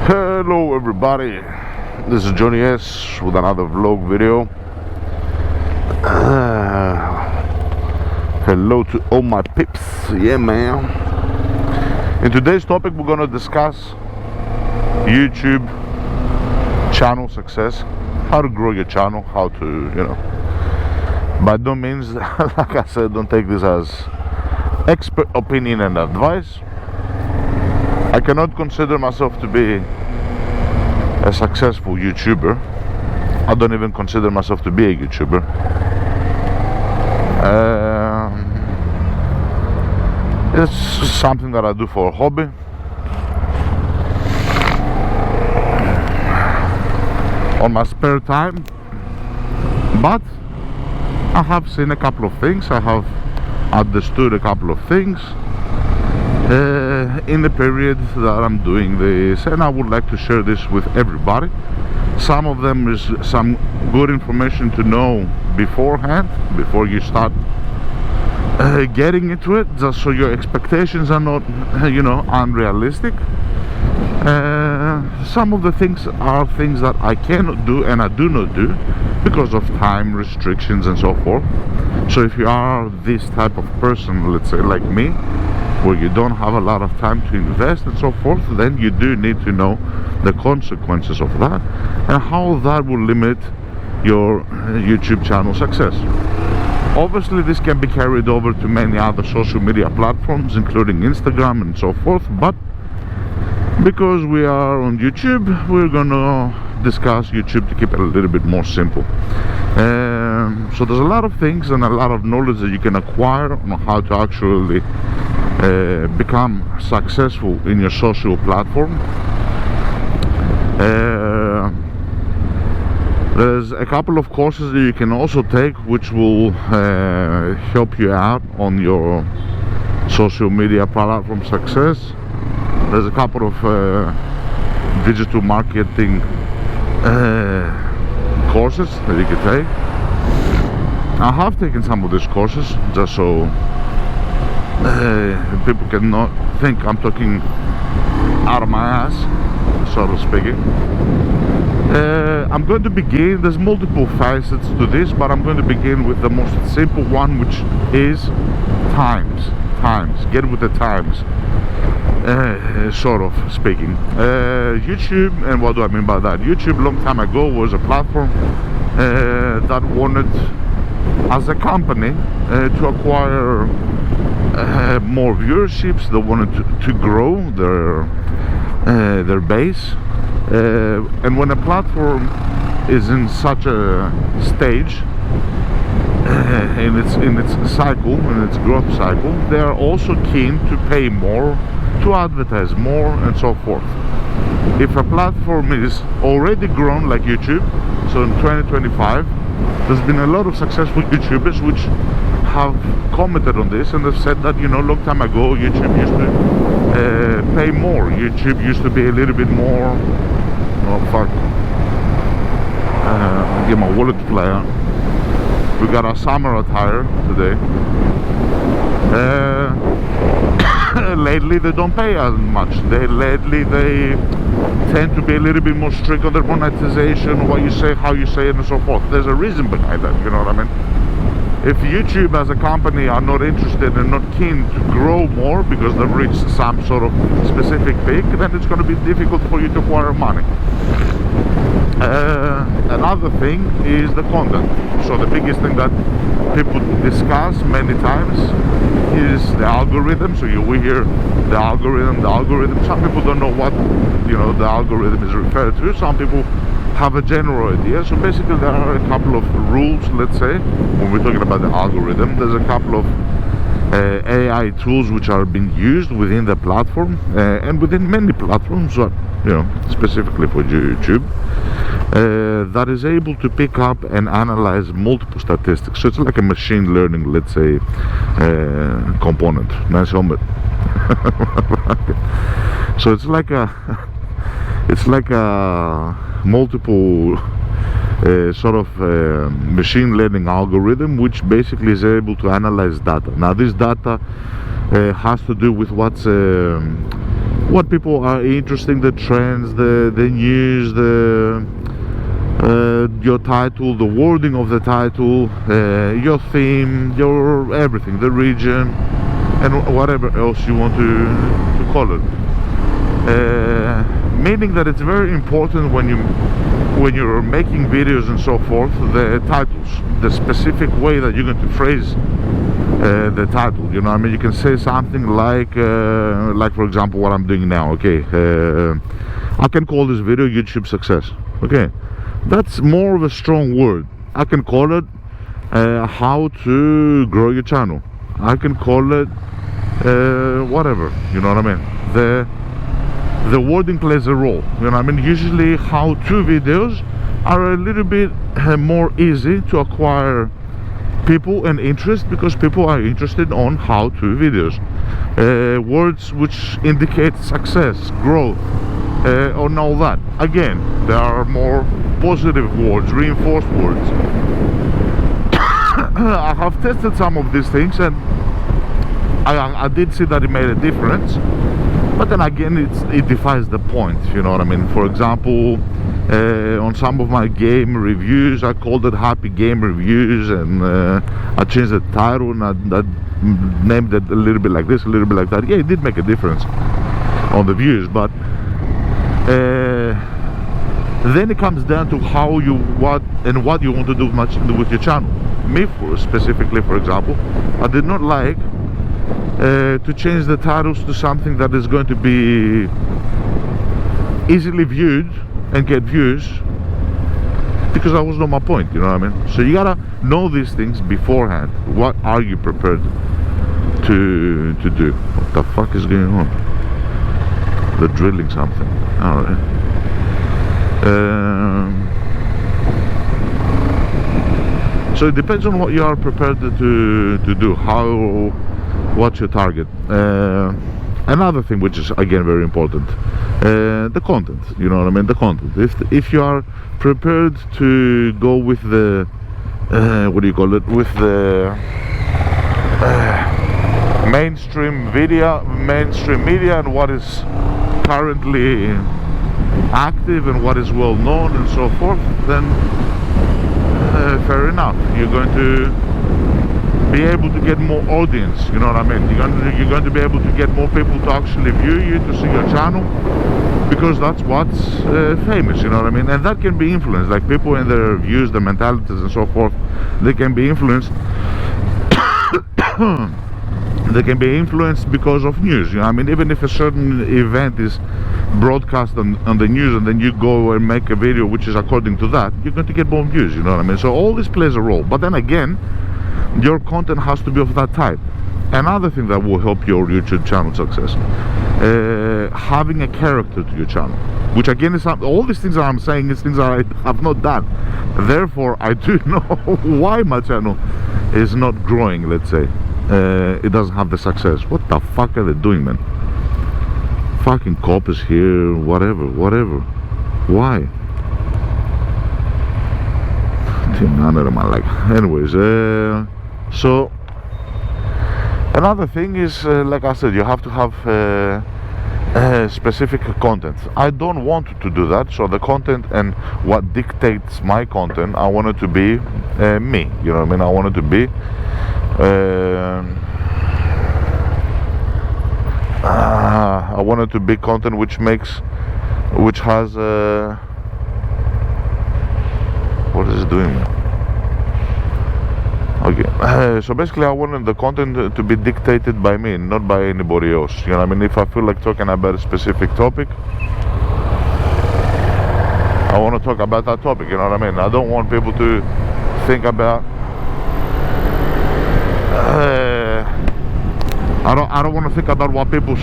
Hello everybody, this is Johnny S with another vlog video. Hello to all my pips, yeah man. In today's topic we're gonna discuss YouTube channel success, how to grow your channel, how to, by no means, like I said, don't take this as expert opinion and advice. I cannot consider myself to be a successful YouTuber. I don't even consider myself to be a YouTuber. It's something that I do for a hobby. On my spare time. But I have seen a couple of things. I have understood a couple of things in the period that I'm doing this, and I would like to share this with everybody. Some of them is some good information to know beforehand, before you start getting into it, just so your expectations are not unrealistic. Some of the things are things that I cannot do and I do not do because of time restrictions and so forth. So if you are this type of person, let's say like me, where you don't have a lot of time to invest and so forth, then you do need to know the consequences of that and how that will limit your YouTube channel success. Obviously this can be carried over to many other social media platforms, including Instagram and so forth, but because we are on YouTube, we're gonna discuss YouTube to keep it a little bit more simple. So there's a lot of things and a lot of knowledge that you can acquire on how to actually become successful in your social platform. There's a couple of courses that you can also take which will help you out on your social media platform success. There's a couple of digital marketing courses that you can take. I have taken some of these courses just so people cannot think I'm talking out of my ass, sort of speaking. I'm going to begin, there's multiple facets to this, but I'm going to begin with the most simple one, which is times. Get with the times, sort of speaking. YouTube, and what do I mean by that? YouTube long time ago was a platform that wanted, as a company, to acquire more viewerships. They wanted to grow their base, and when a platform is in such a stage in its cycle, in its growth cycle, they are also keen to pay more, to advertise more, and so forth. If a platform is already grown like YouTube, so in 2025 there's been a lot of successful YouTubers which have commented on this, and they've said that long time ago YouTube used to pay more. YouTube used to be a little bit more, get my wallet to play out. We got our summer attire today. Lately they don't pay as much. Lately they tend to be a little bit more strict on their monetization, what you say, how you say it, and so forth. There's a reason behind that, you know what I mean? If YouTube as a company are not interested and not keen to grow more because they've reached some sort of specific peak, then it's going to be difficult for you to acquire money. Another thing is the content. So the biggest thing that people discuss many times is the algorithm. So we hear the algorithm. Some people don't know what the algorithm is referred to. Some people have a general idea. So basically there are a couple of rules, let's say, when we're talking about the algorithm. There's a couple of AI tools which are being used within the platform and within many platforms, but specifically for YouTube, that is able to pick up and analyze multiple statistics. So it's like a machine learning, let's say, component. Nice helmet. So it's like a multiple sort of machine learning algorithm which basically is able to analyze data. Now this data has to do with what's what people are interested, the trends, the news, your title, the wording of the title, your theme, your everything, the region, and whatever else you want to call it. Meaning that it's very important when you're making videos and so forth, the titles, the specific way that you're going to phrase the title. You know what I mean? You can say something like for example what I'm doing now. Okay, I can call this video YouTube success. Okay, that's more of a strong word. I can call it how to grow your channel. I can call it whatever, you know what I mean? The wording plays a role, you know what I mean? Usually how-to videos are a little bit more easy to acquire people and interest, because people are interested on how-to videos. Words which indicate success, growth, and all that. Again, there are more positive words, reinforced words. I have tested some of these things, and I did see that it made a difference, but then again it defies the point, you know what I mean? For example, on some of my game reviews I called it happy game reviews, and I changed the title and I named it a little bit like this, a little bit like that. Yeah, it did make a difference on the views, but then it comes down to what you want to do with your channel. Me specifically, for example, I did not like to change the titles to something that is going to be easily viewed and get views, because that was not my point, you know what I mean? So you gotta know these things beforehand. What are you prepared to do? What the fuck is going on? They're drilling something. Alright. So it depends on what you are prepared to do, what's your target. Another thing which is again very important, the content, you know what I mean? The content. If you are prepared to go with the what do you call it, with the mainstream media and what is currently active and what is well known and so forth, then fair enough, you're going to be able to get more audience, you know what I mean? You're going to be able to get more people to actually view you, to see your channel, because that's what's famous, you know what I mean? And that can be influenced, like people and their views, their mentalities and so forth, they can be influenced they can be influenced because of news, you know what I mean? Even if a certain event is broadcast on the news and then you go and make a video which is according to that, you're going to get more views, you know what I mean? So all this plays a role, but then again, your content has to be of that type. Another thing that will help your YouTube channel success, having a character to your channel, which again is all these things that I'm saying is things that I have not done, therefore I do know why my channel is not growing. Let's say it doesn't have the success. What the fuck are they doing, man? Fucking cop is here, whatever. Why? Anyways, so another thing is, like I said, you have to have specific content. I don't want to do that, so the content and what dictates my content, I want it to be me, you know what I mean? I want it to be I want it to be content which has what is it doing? Okay, so basically I wanted the content to be dictated by me, not by anybody else, you know what I mean? If I feel like talking about a specific topic, I want to talk about that topic, you know what I mean? I don't want people to think about I don't want to think about what people, I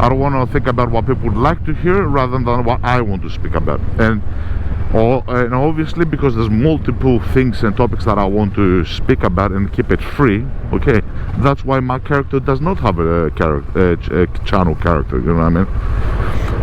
don't want to think about what people would like to hear rather than what I want to speak about. And obviously, because there's multiple things and topics that I want to speak about and keep it free, okay, that's why my character does not have a channel character, you know what I mean?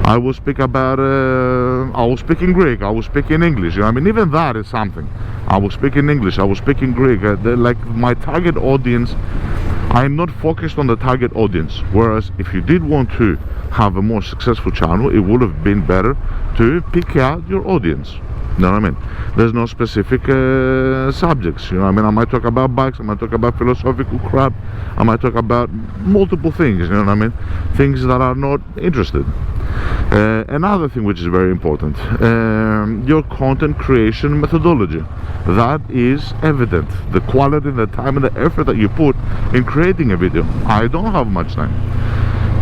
I will speak about I will speak in Greek, I will speak in English, you know what I mean? Even that is something. I will speak in English, I will speak in Greek, like my target audience, I'm not focused on the target audience. Whereas if you did want to have a more successful channel, it would have been better to pick out your audience. You know what I mean? There's no specific subjects. You know what I mean? I might talk about bikes, I might talk about philosophical crap, I might talk about multiple things. You know what I mean? Things that are not interested. Another thing which is very important, your content creation methodology. That is evident. The quality, the time and the effort that you put in creating a video. I don't have much time.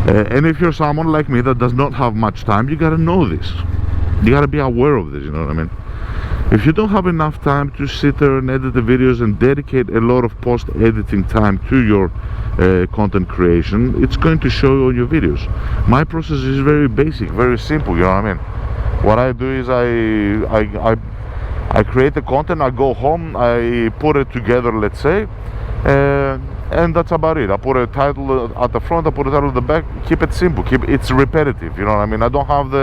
And if you're someone like me that does not have much time, you gotta know this. You gotta be aware of this, you know what I mean? If you don't have enough time to sit there and edit the videos and dedicate a lot of post-editing time to your content creation, it's going to show on your videos. My process is very basic, very simple, you know what I mean? What I do is I create the content, I go home, I put it together, let's say, and that's about it. I put a title at the front, I put a title at the back, keep it simple, it's repetitive, you know what I mean? I don't have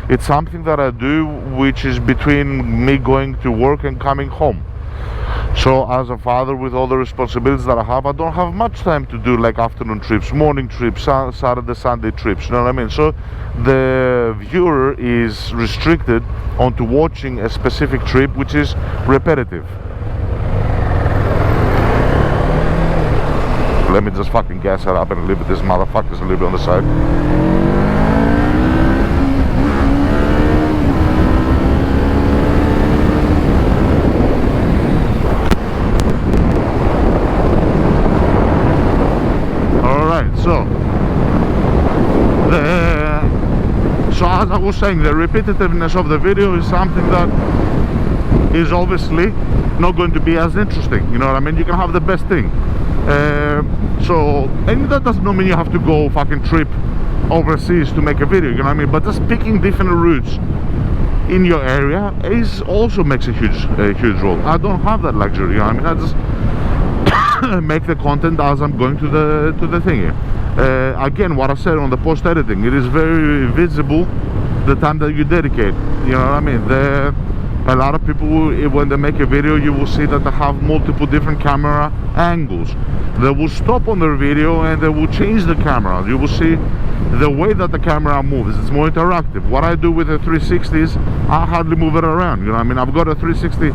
it's something that I do which is between me going to work and coming home. So as a father with all the responsibilities that I don't have much time to do like afternoon trips, morning trips, Saturday, Sunday trips, you know what I mean? So the viewer is restricted onto watching a specific trip which is repetitive. Let me just fucking gas it up and leave this motherfuckers a little bit on the side. So as I was saying, the repetitiveness of the video is something that is obviously not going to be as interesting, you know what I mean? You can have the best thing. And that does not mean you have to go fucking trip overseas to make a video, you know what I mean? But just picking different routes in your area also makes a huge role. I don't have that luxury, you know what I mean? I just make the content as I'm going to the thingy. Again, what I said on the post editing, it is very visible the time that you dedicate, you know what I mean? A lot of people, when they make a video, you will see that they have multiple different camera angles. They will stop on their video and they will change the camera. You will see the way that the camera moves. It's more interactive. What I do with the 360s, I hardly move it around, you know what I mean? I've got a 360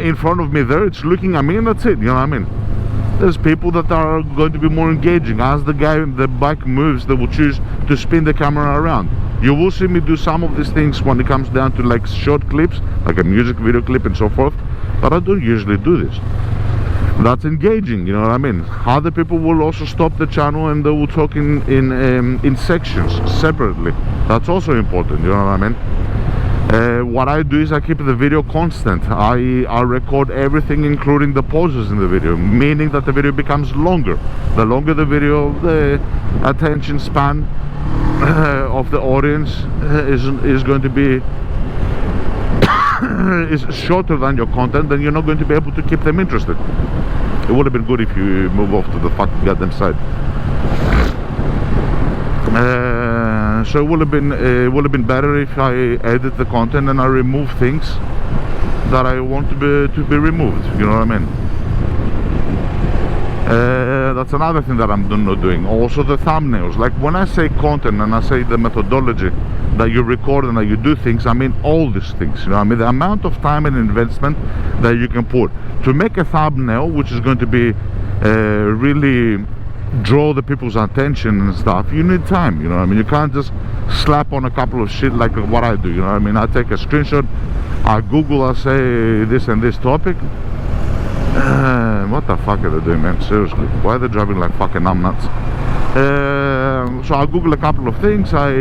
in front of me there, it's looking at me and that's it, you know what I mean? There's people that are going to be more engaging. As the bike moves, they will choose to spin the camera around. You will see me do some of these things when it comes down to like short clips, like a music video clip and so forth, but I don't usually do this. That's engaging, you know what I mean? Other people will also stop the channel and they will talk in sections separately. That's also important, you know what I mean? What I do is I keep the video constant. I record everything including the pauses in the video, meaning that the video becomes longer. The longer the video, the attention span of the audience is going to be is shorter than your content, then you're not going to be able to keep them interested. It would have been good if you move off to the fucking goddamn side. So it would have been better if I edit the content and I remove things that I want to be removed. You know what I mean? That's another thing that I'm not doing. Also the thumbnails. Like when I say content and I say the methodology that you record and that you do things, I mean all these things. You know what I mean? The amount of time and investment that you can put to make a thumbnail, which is going to be really draw the people's attention and stuff, you need time, you know what I mean? You can't just slap on a couple of shit like what I do, you know what I mean? I take a screenshot, I Google, I say this and this topic. What the fuck are they doing, man? Seriously, why are they driving like fucking numbnuts? So I Google a couple of things, I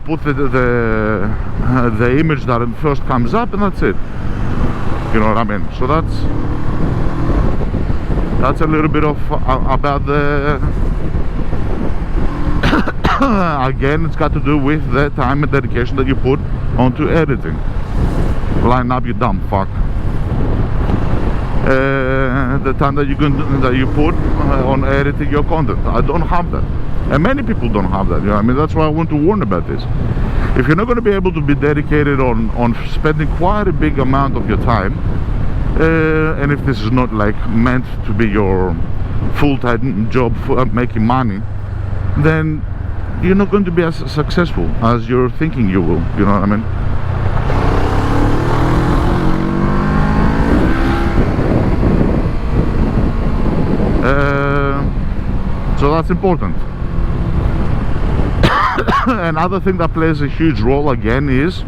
put the image that first comes up, and that's it. You know what I mean? So that's a little bit of about the again, it's got to do with the time and dedication that you put onto editing. Line up, you dumb fuck. The time that you put on editing your content. I don't have that, and many people don't have that, you know what I mean? That's why I want to warn about this. If you're not going to be able to be dedicated on spending quite a big amount of your time and if this is not like meant to be your full-time job for making money, then you're not going to be as successful as you're thinking you will, you know what I mean? So that's important. Another thing that plays a huge role again is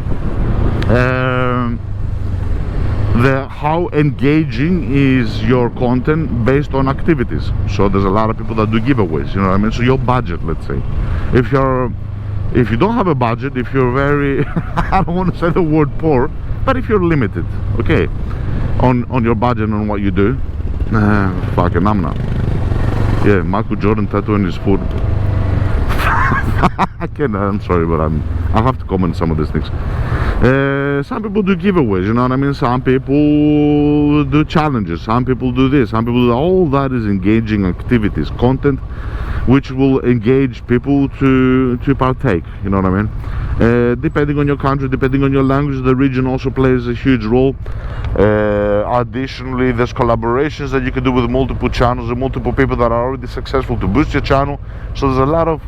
how engaging is your content based on activities. So there's a lot of people that do giveaways, you know what I mean? So your budget, let's say, if you don't have a budget, if you're very I don't want to say the word poor, but if you're limited, okay, on your budget, on what you do, fucking namna. Yeah, Michael Jordan tattoo on his foot. I'm sorry, but I have to comment some of these things. Some people do giveaways, you know what I mean? Some people do challenges, some people do this, some people do all that. Is engaging activities, content which will engage people to partake, you know what I mean? Depending on your country, depending on your language, the region also plays a huge role. Additionally, there's collaborations that you can do with multiple channels and multiple people that are already successful to boost your channel. So there's a lot of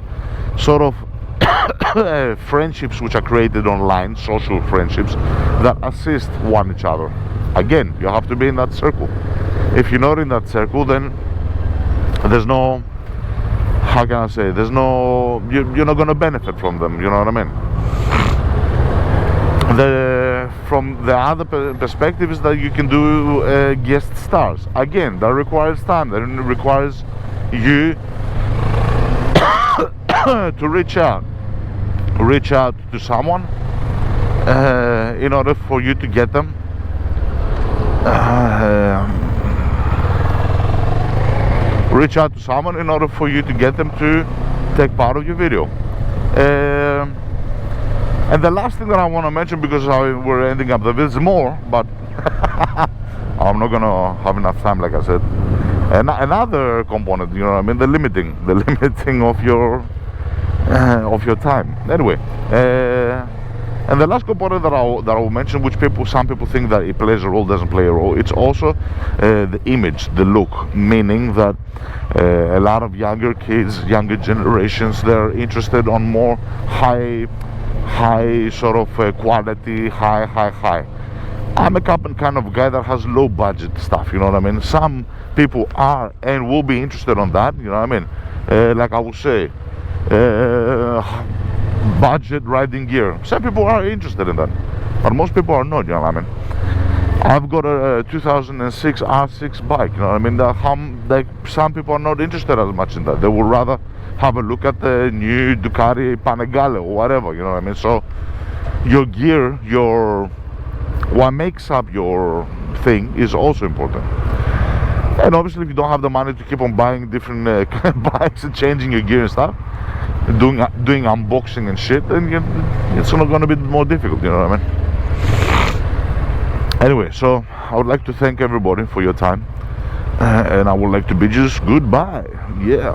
sort of friendships which are created online, social friendships that assist one each other. Again, you have to be in that circle. If you're not in that circle, then there's no, how can I say, there's no, you're not going to benefit from them, you know what I mean? From the other perspective is that you can do guest stars. Again, that requires time, that requires you to reach out to someone in order for you to get them reach out to someone in order for you to get them to take part of your video. And the last thing that I want to mention, because we're ending up, there's more, but I'm not gonna have enough time, like I said. Another component, you know what I mean, the limiting of your time. Anyway, and the last component that I will mention, which some people think that it plays a role, doesn't play a role, it's also the image, the look, meaning that a lot of younger kids, younger generations, they're interested on more high sort of quality, high. I'm a kind of guy that has low budget stuff, you know what I mean? Some people are and will be interested on that, you know what I mean? Like I would say, budget riding gear. Some people are interested in that, but most people are not, you know what I mean? I've got a 2006 R6 bike, you know what I mean? Some people are not interested as much in that. They would rather have a look at the new Ducati Panigale or whatever, you know what I mean? So your gear, what makes up your thing is also important. And obviously, if you don't have the money to keep on buying different bikes and changing your gear and stuff, doing unboxing and shit, then it's not going to be more difficult, you know what I mean? Anyway, so I would like to thank everybody for your time, and I would like to bid you goodbye. Yeah.